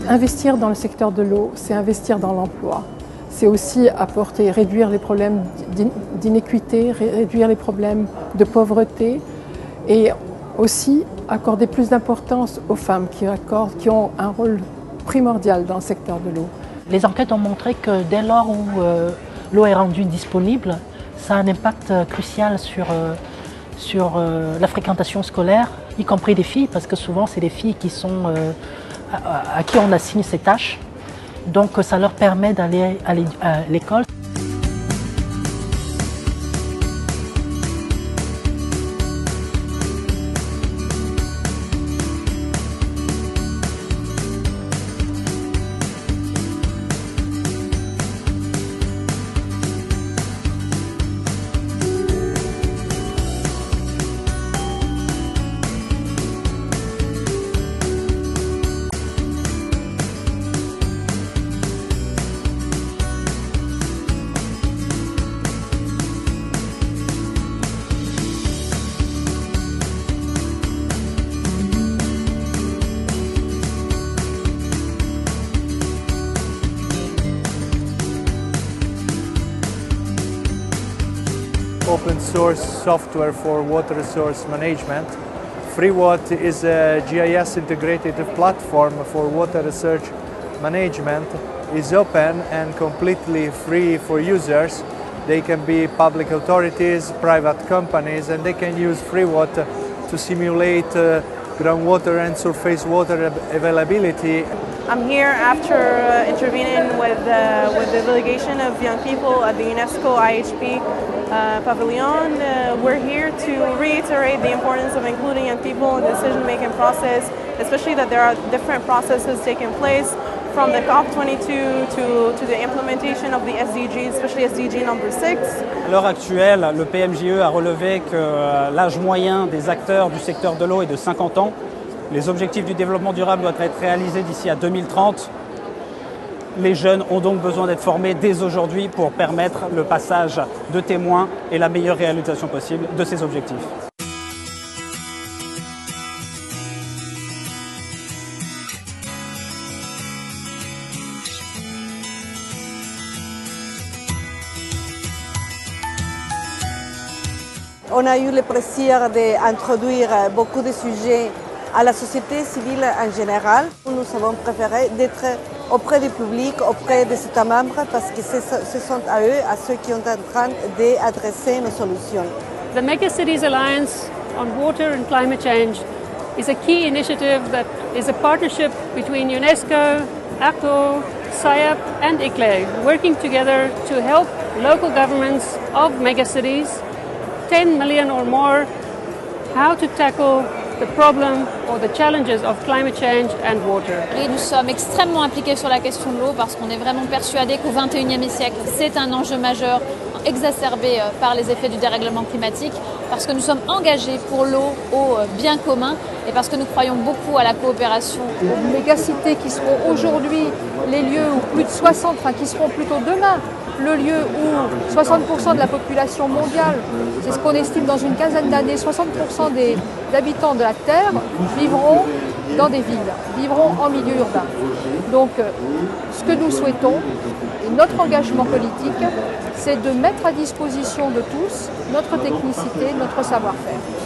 Investir dans le secteur de l'eau, c'est investir dans l'emploi. C'est aussi réduire les problèmes d'inéquité, réduire les problèmes de pauvreté et aussi accorder plus d'importance aux femmes qui ont un rôle primordial dans le secteur de l'eau. Les enquêtes ont montré que dès lors où l'eau est rendue disponible, ça a un impact crucial sur la fréquentation scolaire, y compris des filles, parce que souvent c'est les filles à qui on assigne ces tâches. Donc ça leur permet d'aller à l'école. Open source software for water resource management. FreeWatt is a GIS integrated platform for water research management. It's open and completely free for users. They can be public authorities, private companies, and they can use FreeWatt to simulate groundwater and surface water availability. I'm here after intervening with the delegation of young people at the UNESCO IHP Pavilion. We're here to reiterate the importance of including young people in the decision-making process, especially that there are different processes taking place from the COP22 to the implementation of the SDGs, especially SDG number 6. À l'heure actuelle, le PMJE a relevé que l'âge moyen des acteurs du secteur de l'eau est de 50 ans. Les objectifs du développement durable doivent être réalisés d'ici à 2030. Les jeunes ont donc besoin d'être formés dès aujourd'hui pour permettre le passage de témoins et la meilleure réalisation possible de ces objectifs. On a eu le plaisir d'introduire beaucoup de sujets à la société civile en général. Nous avons préféré d'être auprès du public, auprès des États membres, parce que ce sont à eux, à ceux qui sont en train d'adresser nos solutions. The Megacities Alliance on Water and Climate Change is a key initiative that is a partnership between UNESCO, ACO, SIAP and ICLEI, working together to help local governments of megacities, 10 million or more, how to tackle the problem or the challenges of climate change and water. Et nous sommes extrêmement impliqués sur la question de l'eau parce qu'on est vraiment persuadés qu'au XXIe siècle, c'est un enjeu majeur exacerbé par les effets du dérèglement climatique, parce que nous sommes engagés pour l'eau au bien commun et parce que nous croyons beaucoup à la coopération. Les mégacités qui seront aujourd'hui les lieux où plus de 60, enfin qui seront plutôt demain, le lieu où 60% de la population mondiale, c'est ce qu'on estime dans une quinzaine d'années, 60% des habitants de la Terre vivront dans des villes, vivront en milieu urbain. Donc ce que nous souhaitons, et notre engagement politique, c'est de mettre à disposition de tous notre technicité, notre savoir-faire.